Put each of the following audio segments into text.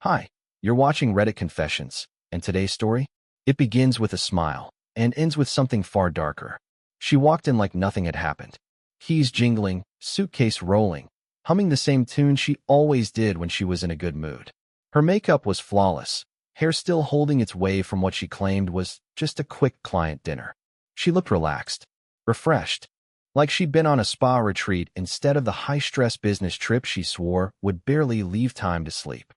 Hi, you're watching Reddit Confessions, and today's story? It begins with a smile and ends with something far darker. She walked in like nothing had happened. Keys jingling, suitcase rolling, humming the same tune she always did when she was in a good mood. Her makeup was flawless, hair still holding its way from what she claimed was just a quick client dinner. She looked relaxed, refreshed, like she'd been on a spa retreat instead of the high-stress business trip she swore would barely leave time to sleep.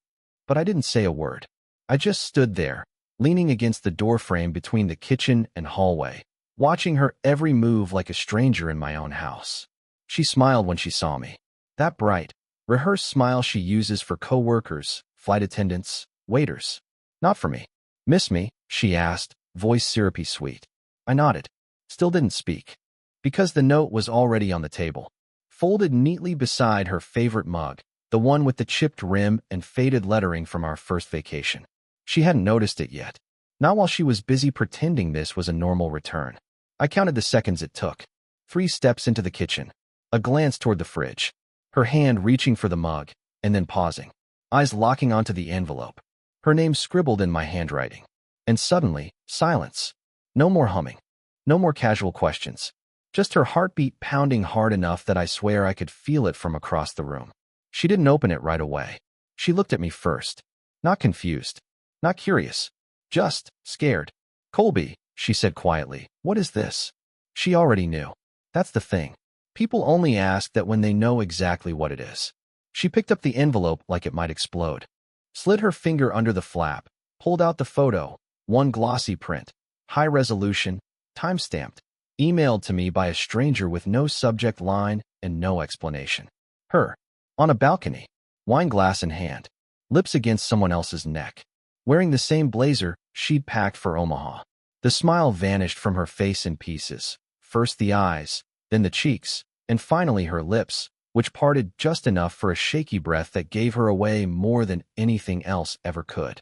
But I didn't say a word. I just stood there, leaning against the doorframe between the kitchen and hallway, watching her every move like a stranger in my own house. She smiled when she saw me. That bright, rehearsed smile she uses for coworkers, flight attendants, waiters. Not for me. Miss me? She asked, voice syrupy sweet. I nodded. Still didn't speak. Because the note was already on the table, folded neatly beside her favorite mug, the one with the chipped rim and faded lettering from our first vacation. She hadn't noticed it yet. Not while she was busy pretending this was a normal return. I counted the seconds it took. 3 steps into the kitchen, a glance toward the fridge, her hand reaching for the mug, and then pausing, eyes locking onto the envelope, her name scribbled in my handwriting. And suddenly, silence. No more humming. No more casual questions. Just her heartbeat pounding hard enough that I swear I could feel it from across the room. She didn't open it right away. She looked at me first. Not confused. Not curious. Just scared. Colby, she said quietly, what is this? She already knew. That's the thing. People only ask that when they know exactly what it is. She picked up the envelope like it might explode. Slid her finger under the flap, pulled out the photo, one glossy print, high resolution, time-stamped, emailed to me by a stranger with no subject line and no explanation. Her. On a balcony, wine glass in hand, lips against someone else's neck, wearing the same blazer she'd packed for Omaha. The smile vanished from her face in pieces, first the eyes, then the cheeks, and finally her lips, which parted just enough for a shaky breath that gave her away more than anything else ever could.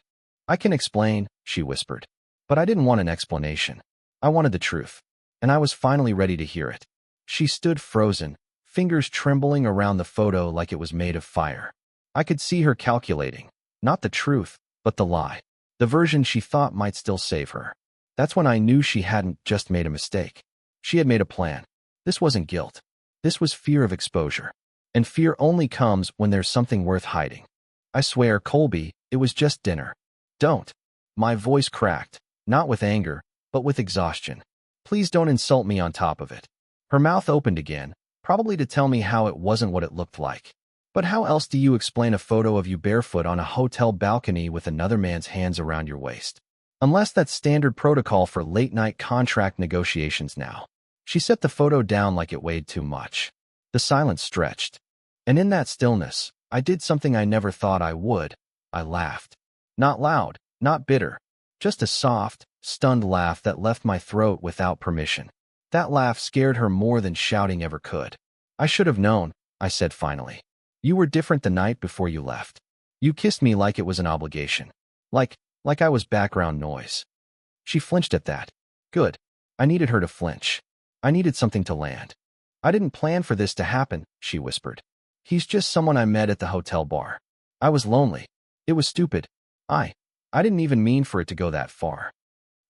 I can explain, she whispered, but I didn't want an explanation. I wanted the truth, and I was finally ready to hear it. She stood frozen, fingers trembling around the photo like it was made of fire. I could see her calculating, not the truth, but the lie, the version she thought might still save her. That's when I knew she hadn't just made a mistake. She had made a plan. This wasn't guilt. This was fear of exposure. And fear only comes when there's something worth hiding. I swear, Colby, it was just dinner. Don't. My voice cracked, not with anger, but with exhaustion. Please don't insult me on top of it. Her mouth opened again, probably to tell me how it wasn't what it looked like. But how else do you explain a photo of you barefoot on a hotel balcony with another man's hands around your waist? Unless that's standard protocol for late-night contract negotiations now. She set the photo down like it weighed too much. The silence stretched. And in that stillness, I did something I never thought I would. I laughed. Not loud, not bitter. Just a soft, stunned laugh that left my throat without permission. That laugh scared her more than shouting ever could. I should have known, I said finally. You were different the night before you left. You kissed me like it was an obligation. Like I was background noise. She flinched at that. Good. I needed her to flinch. I needed something to land. I didn't plan for this to happen, she whispered. He's just someone I met at the hotel bar. I was lonely. It was stupid. I didn't even mean for it to go that far.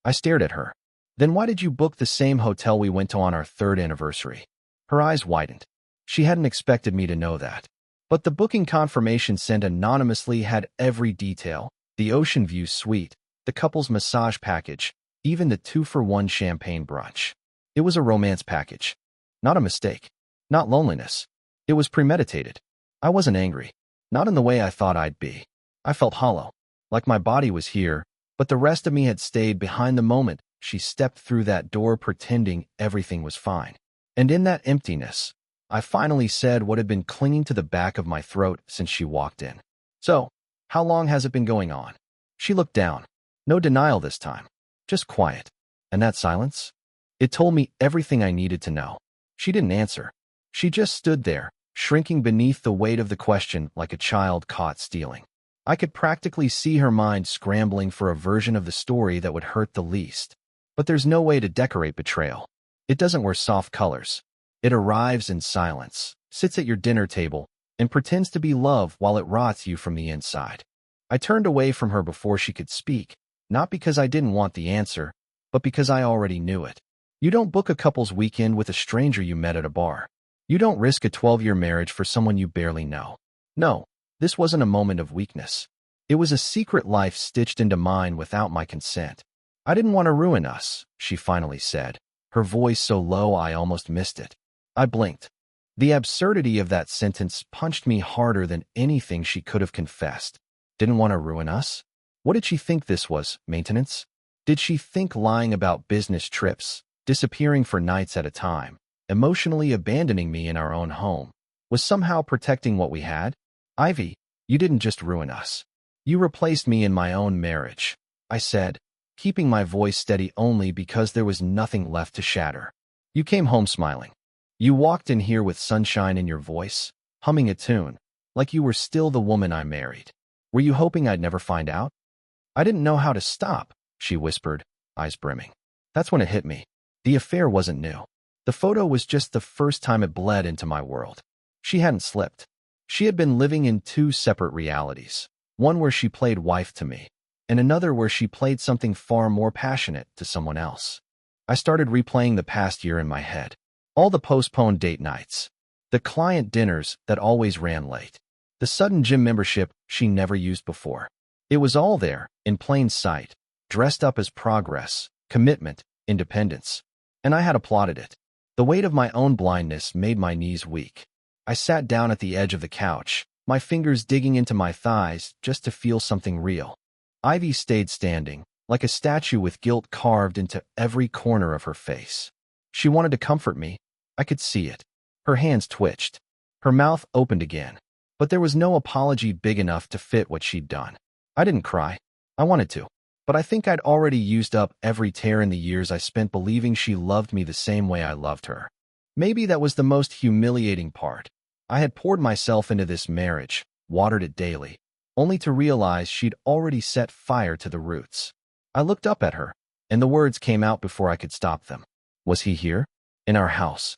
I stared at her. Then why did you book the same hotel we went to on our 3rd anniversary? Her eyes widened. She hadn't expected me to know that. But the booking confirmation sent anonymously had every detail, the ocean view suite, the couple's massage package, even the 2-for-1 champagne brunch. It was a romance package. Not a mistake. Not loneliness. It was premeditated. I wasn't angry. Not in the way I thought I'd be. I felt hollow. Like my body was here, but the rest of me had stayed behind the moment she stepped through that door pretending everything was fine. And in that emptiness, I finally said what had been clinging to the back of my throat since she walked in. So, how long has it been going on? She looked down. No denial this time. Just quiet. And that silence? It told me everything I needed to know. She didn't answer. She just stood there, shrinking beneath the weight of the question like a child caught stealing. I could practically see her mind scrambling for a version of the story that would hurt the least. But there's no way to decorate betrayal. It doesn't wear soft colors. It arrives in silence, sits at your dinner table, and pretends to be love while it rots you from the inside. I turned away from her before she could speak, not because I didn't want the answer, but because I already knew it. You don't book a couple's weekend with a stranger you met at a bar. You don't risk a 12-year marriage for someone you barely know. No, this wasn't a moment of weakness. It was a secret life stitched into mine without my consent. I didn't want to ruin us, she finally said, her voice so low I almost missed it. I blinked. The absurdity of that sentence punched me harder than anything she could have confessed. Didn't want to ruin us? What did she think this was, maintenance? Did she think lying about business trips, disappearing for nights at a time, emotionally abandoning me in our own home, was somehow protecting what we had? Ivy, you didn't just ruin us. You replaced me in my own marriage, I said, keeping my voice steady only because there was nothing left to shatter. You came home smiling. You walked in here with sunshine in your voice, humming a tune, like you were still the woman I married. Were you hoping I'd never find out? I didn't know how to stop, she whispered, eyes brimming. That's when it hit me. The affair wasn't new. The photo was just the first time it bled into my world. She hadn't slipped. She had been living in two separate realities, one where she played wife to me, and another where she played something far more passionate to someone else. I started replaying the past year in my head. All the postponed date nights, the client dinners that always ran late, the sudden gym membership she never used before. It was all there, in plain sight, dressed up as progress, commitment, independence. And I had applauded it. The weight of my own blindness made my knees weak. I sat down at the edge of the couch, my fingers digging into my thighs just to feel something real. Ivy stayed standing, like a statue with guilt carved into every corner of her face. She wanted to comfort me. I could see it. Her hands twitched. Her mouth opened again. But there was no apology big enough to fit what she'd done. I didn't cry. I wanted to. But I think I'd already used up every tear in the years I spent believing she loved me the same way I loved her. Maybe that was the most humiliating part. I had poured myself into this marriage, watered it daily, only to realize she'd already set fire to the roots. I looked up at her, and the words came out before I could stop them. Was he here? In our house?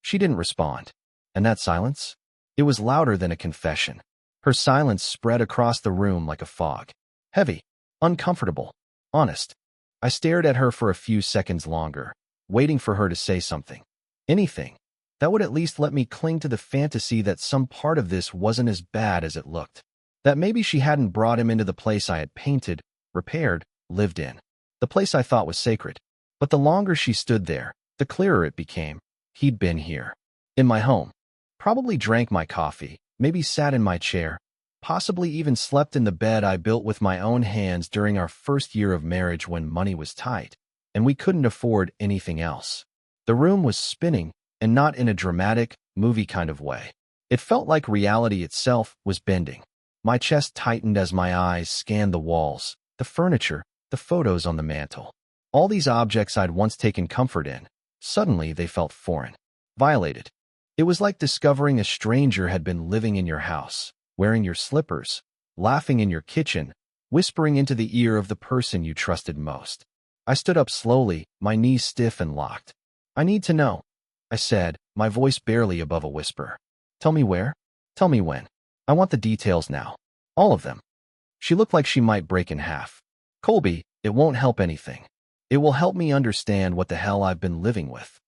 She didn't respond. And that silence? It was louder than a confession. Her silence spread across the room like a fog. Heavy, uncomfortable, honest. I stared at her for a few seconds longer, waiting for her to say something. Anything. That would at least let me cling to the fantasy that some part of this wasn't as bad as it looked. That maybe she hadn't brought him into the place I had painted, repaired, lived in. The place I thought was sacred. But the longer she stood there, the clearer it became. He'd been here. In my home. Probably drank my coffee, maybe sat in my chair, possibly even slept in the bed I built with my own hands during our first year of marriage when money was tight, and we couldn't afford anything else. The room was spinning, and not in a dramatic, movie kind of way. It felt like reality itself was bending. My chest tightened as my eyes scanned the walls, the furniture, the photos on the mantel. All these objects I'd once taken comfort in, suddenly they felt foreign, violated. It was like discovering a stranger had been living in your house, wearing your slippers, laughing in your kitchen, whispering into the ear of the person you trusted most. I stood up slowly, my knees stiff and locked. I need to know, I said, my voice barely above a whisper. Tell me where? Tell me when. I want the details now. All of them. She looked like she might break in half. Colby, it won't help anything. It will help me understand what the hell I've been living with.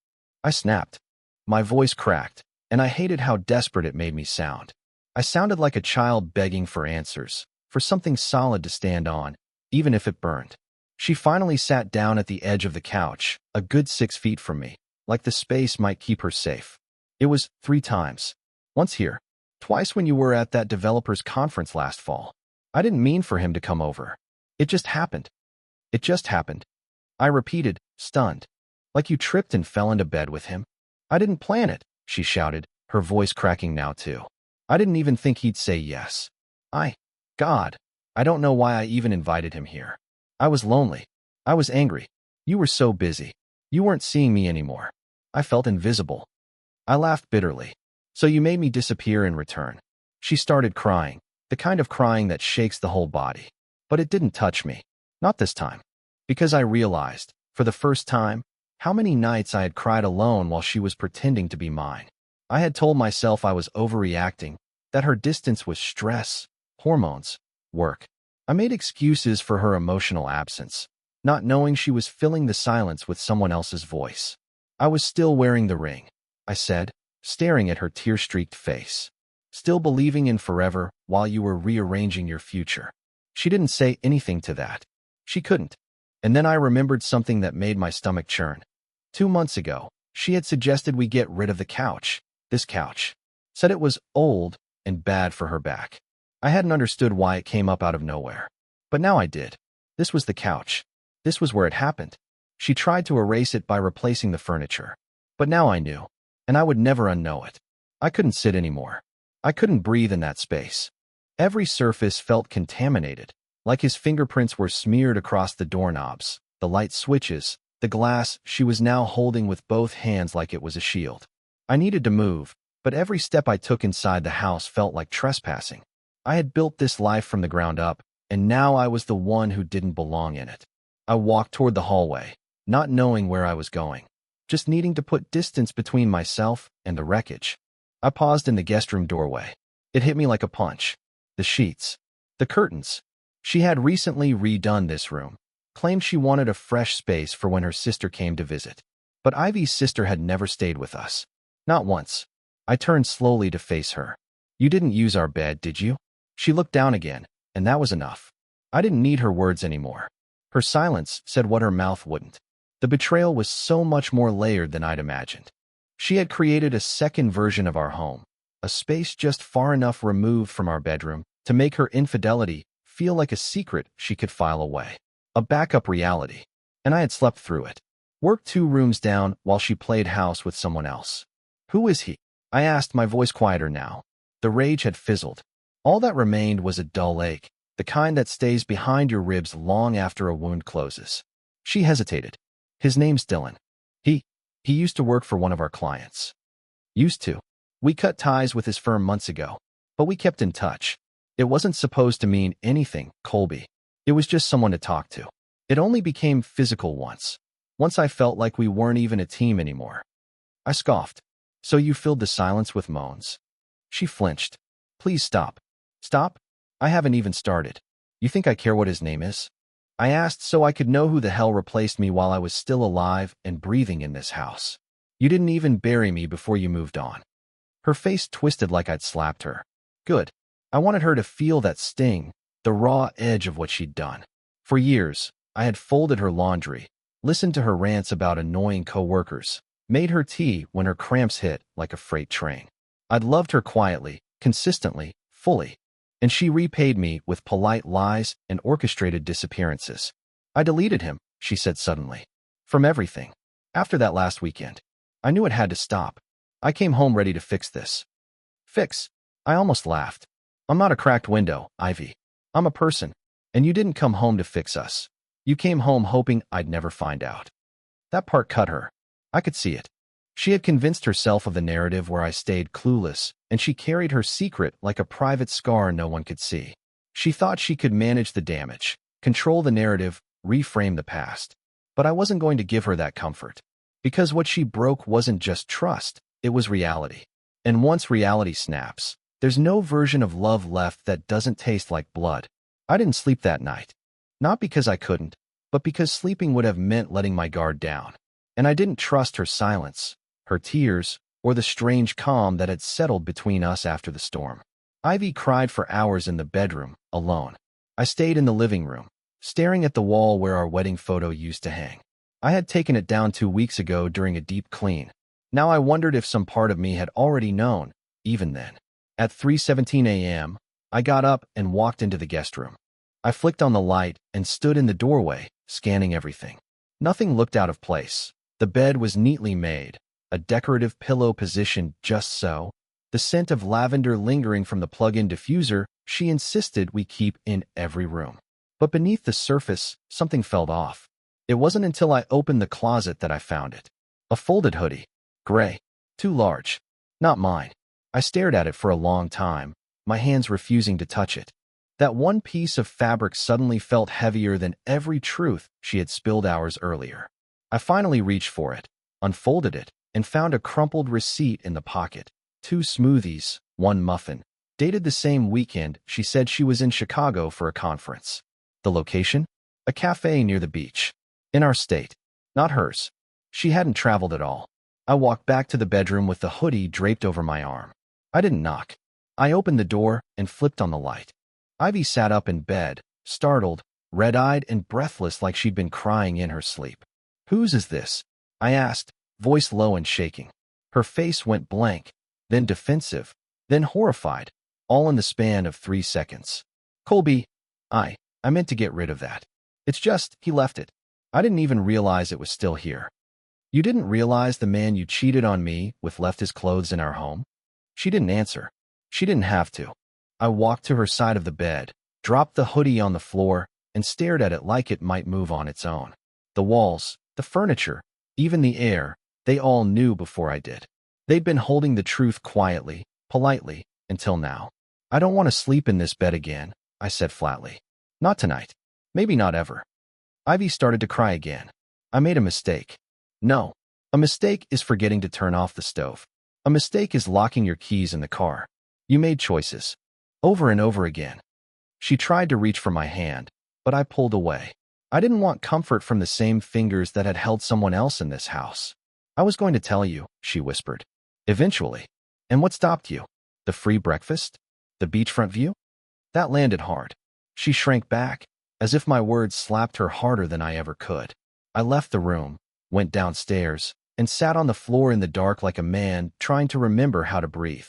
I snapped. My voice cracked, and I hated how desperate it made me sound. I sounded like a child begging for answers, for something solid to stand on, even if it burned. She finally sat down at the edge of the couch, a good 6 feet from me, like the space might keep her safe. It was 3 times. Once here, twice when you were at that developers conference last fall. I didn't mean for him to come over. It just happened. It just happened. I repeated, stunned. Like you tripped and fell into bed with him? I didn't plan it, she shouted, her voice cracking now too. I didn't even think he'd say yes. God, I don't know why I even invited him here. I was lonely. I was angry. You were so busy. You weren't seeing me anymore. I felt invisible. I laughed bitterly. So you made me disappear in return. She started crying, the kind of crying that shakes the whole body. But it didn't touch me. Not this time. Because I realized, for the first time, how many nights I had cried alone while she was pretending to be mine. I had told myself I was overreacting, that her distance was stress, hormones, work. I made excuses for her emotional absence, not knowing she was filling the silence with someone else's voice. I was still wearing the ring, I said, staring at her tear-streaked face. Still believing in forever while you were rearranging your future. She didn't say anything to that. She couldn't. And then I remembered something that made my stomach churn. 2 months ago, she had suggested we get rid of the couch. This couch. Said it was old and bad for her back. I hadn't understood why it came up out of nowhere. But now I did. This was the couch. This was where it happened. She tried to erase it by replacing the furniture. But now I knew. And I would never unknow it. I couldn't sit anymore. I couldn't breathe in that space. Every surface felt contaminated, like his fingerprints were smeared across the doorknobs, the light switches, the glass she was now holding with both hands like it was a shield. I needed to move, but every step I took inside the house felt like trespassing. I had built this life from the ground up, and now I was the one who didn't belong in it. I walked toward the hallway, not knowing where I was going, just needing to put distance between myself and the wreckage. I paused in the guest room doorway. It hit me like a punch. The sheets. The curtains. She had recently redone this room, claimed she wanted a fresh space for when her sister came to visit. But Ivy's sister had never stayed with us. Not once. I turned slowly to face her. You didn't use our bed, did you? She looked down again, and that was enough. I didn't need her words anymore. Her silence said what her mouth wouldn't. The betrayal was so much more layered than I'd imagined. She had created a second version of our home, a space just far enough removed from our bedroom to make her infidelity feel like a secret she could file away. A backup reality. And I had slept through it. Worked 2 rooms down while she played house with someone else. Who is he? I asked, my voice quieter now. The rage had fizzled. All that remained was a dull ache, the kind that stays behind your ribs long after a wound closes. She hesitated. His name's Dylan. He used to work for one of our clients. Used to. We cut ties with his firm months ago, but we kept in touch. It wasn't supposed to mean anything, Colby. It was just someone to talk to. It only became physical once. Once I felt like we weren't even a team anymore. I scoffed. So you filled the silence with moans. She flinched. Please stop. Stop? I haven't even started. You think I care what his name is? I asked so I could know who the hell replaced me while I was still alive and breathing in this house. You didn't even bury me before you moved on. Her face twisted like I'd slapped her. Good. I wanted her to feel that sting, the raw edge of what she'd done. For years, I had folded her laundry, listened to her rants about annoying coworkers, made her tea when her cramps hit like a freight train. I'd loved her quietly, consistently, fully. And she repaid me with polite lies and orchestrated disappearances. I deleted him, she said suddenly. From everything. After that last weekend. I knew it had to stop. I came home ready to fix this. Fix? I almost laughed. I'm not a cracked window, Ivy. I'm a person. And you didn't come home to fix us. You came home hoping I'd never find out. That part cut her. I could see it. She had convinced herself of the narrative where I stayed clueless, and she carried her secret like a private scar no one could see. She thought she could manage the damage, control the narrative, reframe the past. But I wasn't going to give her that comfort. Because what she broke wasn't just trust, it was reality. And once reality snaps, there's no version of love left that doesn't taste like blood. I didn't sleep that night. Not because I couldn't, but because sleeping would have meant letting my guard down. And I didn't trust her silence, her tears, or the strange calm that had settled between us after the storm. Ivy cried for hours in the bedroom, alone. I stayed in the living room, staring at the wall where our wedding photo used to hang. I had taken it down 2 weeks ago during a deep clean. Now I wondered if some part of me had already known, even then. At 3:17 a.m., I got up and walked into the guest room. I flicked on the light and stood in the doorway, scanning everything. Nothing looked out of place. The bed was neatly made, a decorative pillow positioned just so, the scent of lavender lingering from the plug-in diffuser she insisted we keep in every room. But beneath the surface, something felt off. It wasn't until I opened the closet that I found it. A folded hoodie. Gray. Too large. Not mine. I stared at it for a long time, my hands refusing to touch it. That one piece of fabric suddenly felt heavier than every truth she had spilled hours earlier. I finally reached for it, unfolded it, and found a crumpled receipt in the pocket. 2 smoothies, 1 muffin. Dated the same weekend, she said she was in Chicago for a conference. The location? A cafe near the beach. In our state. Not hers. She hadn't traveled at all. I walked back to the bedroom with the hoodie draped over my arm. I didn't knock. I opened the door and flipped on the light. Ivy sat up in bed, startled, red-eyed and breathless like she'd been crying in her sleep. "Whose is this?" I asked, voice low and shaking. Her face went blank, then defensive, then horrified, all in the span of 3 seconds. "Colby, I meant to get rid of that. It's just, he left it. I didn't even realize it was still here." "You didn't realize the man you cheated on me with left his clothes in our home?" She didn't answer. She didn't have to. I walked to her side of the bed, dropped the hoodie on the floor, and stared at it like it might move on its own. The walls, the furniture, even the air, they all knew before I did. They'd been holding the truth quietly, politely, until now. "I don't want to sleep in this bed again," I said flatly. "Not tonight. Maybe not ever." Ivy started to cry again. "I made a mistake." "No. A mistake is forgetting to turn off the stove. A mistake is locking your keys in the car. You made choices. Over and over again." She tried to reach for my hand, but I pulled away. I didn't want comfort from the same fingers that had held someone else in this house. "I was going to tell you," she whispered. "Eventually. And what stopped you? The free breakfast? The beachfront view?" That landed hard. She shrank back, as if my words slapped her harder than I ever could. I left the room, went downstairs, and sat on the floor in the dark like a man trying to remember how to breathe.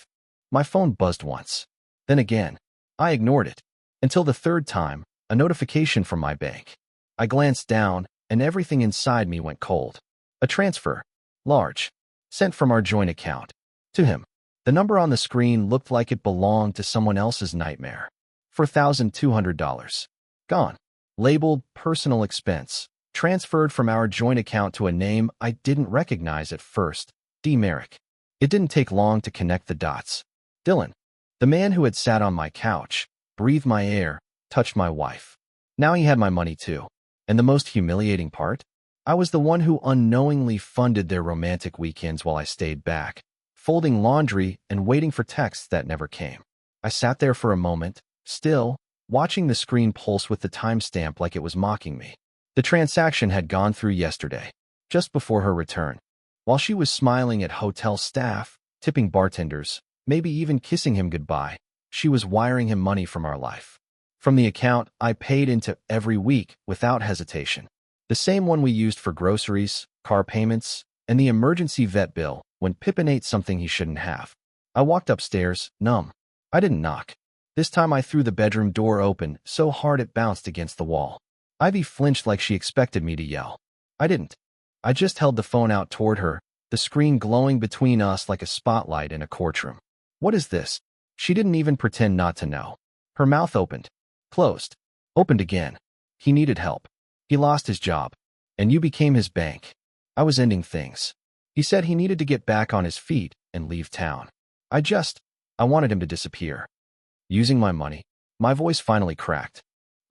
My phone buzzed once. Then again. I ignored it. Until the third time, a notification from my bank. I glanced down, and everything inside me went cold. A transfer. Large. Sent from our joint account. To him. The number on the screen looked like it belonged to someone else's nightmare. $4,200. Gone. Labeled personal expense. Transferred from our joint account to a name I didn't recognize at first. D. Merrick. It didn't take long to connect the dots. Dylan. The man who had sat on my couch, breathed my air, touched my wife. Now he had my money too. And the most humiliating part? I was the one who unknowingly funded their romantic weekends while I stayed back, folding laundry and waiting for texts that never came. I sat there for a moment, still, watching the screen pulse with the timestamp like it was mocking me. The transaction had gone through yesterday, just before her return. While she was smiling at hotel staff, tipping bartenders, maybe even kissing him goodbye, she was wiring him money from our life. From the account I paid into every week without hesitation. The same one we used for groceries, car payments, and the emergency vet bill when Pippin ate something he shouldn't have. I walked upstairs, numb. I didn't knock. This time I threw the bedroom door open so hard it bounced against the wall. Ivy flinched like she expected me to yell. I didn't. I just held the phone out toward her, the screen glowing between us like a spotlight in a courtroom. "What is this?" She didn't even pretend not to know. Her mouth opened. Closed. Opened again. "He needed help. He lost his job. And you became his bank." I was ending things. He said he needed to get back on his feet and leave town. I wanted him to disappear. Using my money. My voice finally cracked.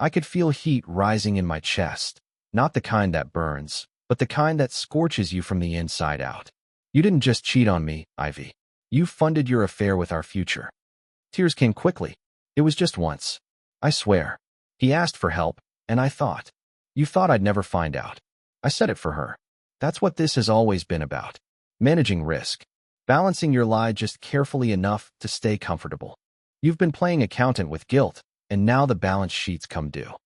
I could feel heat rising in my chest. Not the kind that burns, but the kind that scorches you from the inside out. "You didn't just cheat on me, Ivy. You funded your affair with our future." Tears came quickly. "It was just once. I swear." He asked for help, and I thought. "You thought I'd never find out." I said it for her. That's what this has always been about. Managing risk. Balancing your lie just carefully enough to stay comfortable. You've been playing accountant with guilt, and now the balance sheets come due.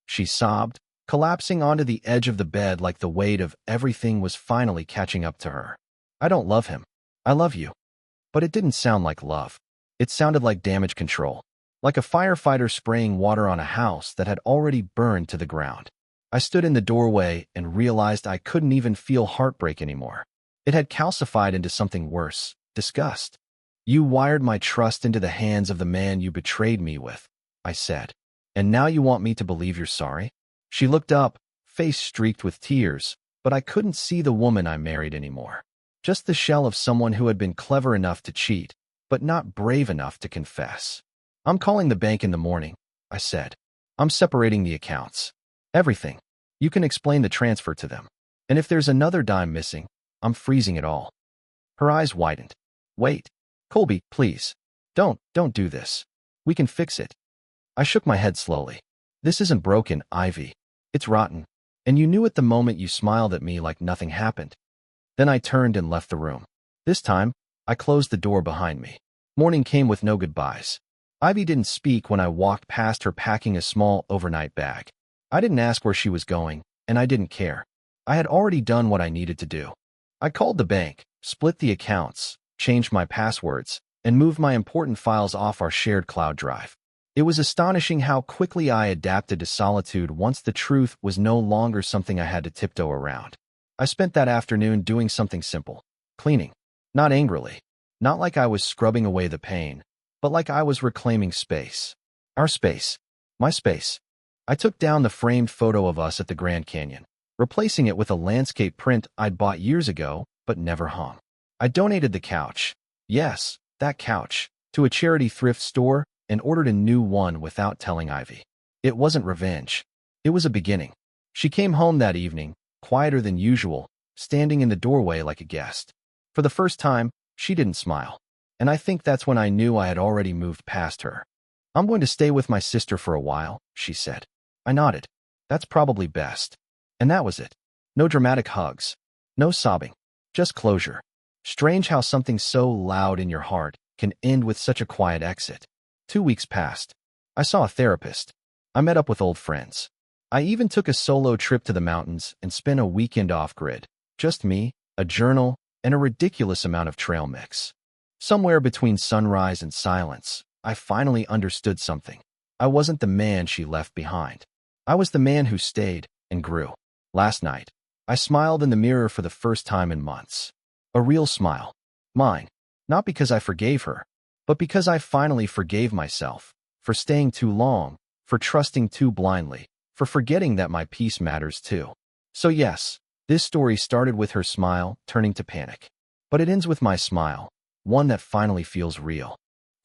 She sobbed, collapsing onto the edge of the bed like the weight of everything was finally catching up to her. "I don't love him. I love you." But it didn't sound like love. It sounded like damage control. Like a firefighter spraying water on a house that had already burned to the ground. I stood in the doorway and realized I couldn't even feel heartbreak anymore. It had calcified into something worse, disgust. "You wired my trust into the hands of the man you betrayed me with," I said. "And now you want me to believe you're sorry?" She looked up, face streaked with tears, but I couldn't see the woman I married anymore. Just the shell of someone who had been clever enough to cheat, but not brave enough to confess. "I'm calling the bank in the morning," I said. "I'm separating the accounts. Everything. You can explain the transfer to them. And if there's another dime missing, I'm freezing it all." Her eyes widened. "Wait. Colby, please." Don't do this. We can fix it. I shook my head slowly. This isn't broken, Ivy. It's rotten. And you knew it the moment you smiled at me like nothing happened. Then I turned and left the room. This time, I closed the door behind me. Morning came with no goodbyes. Ivy didn't speak when I walked past her packing a small overnight bag. I didn't ask where she was going, and I didn't care. I had already done what I needed to do. I called the bank, split the accounts, changed my passwords, and moved my important files off our shared cloud drive. It was astonishing how quickly I adapted to solitude once the truth was no longer something I had to tiptoe around. I spent that afternoon doing something simple, cleaning. Not angrily, not like I was scrubbing away the pain, but like I was reclaiming space. Our space. My space. I took down the framed photo of us at the Grand Canyon, replacing it with a landscape print I'd bought years ago but never hung. I donated the couch, yes, that couch, to a charity thrift store and ordered a new one without telling Ivy. It wasn't revenge. It was a beginning. She came home that evening, quieter than usual, standing in the doorway like a guest. For the first time, she didn't smile. And I think that's when I knew I had already moved past her. I'm going to stay with my sister for a while, she said. I nodded. That's probably best. And that was it. No dramatic hugs. No sobbing. Just closure. Strange how something so loud in your heart can end with such a quiet exit. 2 weeks passed. I saw a therapist. I met up with old friends. I even took a solo trip to the mountains and spent a weekend off-grid. Just me, a journal, and a ridiculous amount of trail mix. Somewhere between sunrise and silence, I finally understood something. I wasn't the man she left behind. I was the man who stayed and grew. Last night, I smiled in the mirror for the first time in months. A real smile. Mine. Not because I forgave her, but because I finally forgave myself for staying too long, for trusting too blindly, for forgetting that my peace matters too. So yes, this story started with her smile turning to panic. But it ends with my smile, one that finally feels real.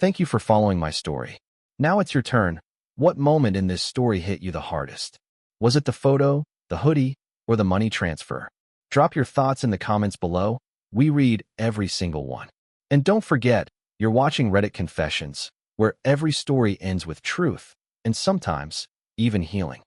Thank you for following my story. Now it's your turn. What moment in this story hit you the hardest? Was it the photo, the hoodie, or the money transfer? Drop your thoughts in the comments below. We read every single one. And don't forget, you're watching Reddit Confessions, where every story ends with truth, and sometimes even healing.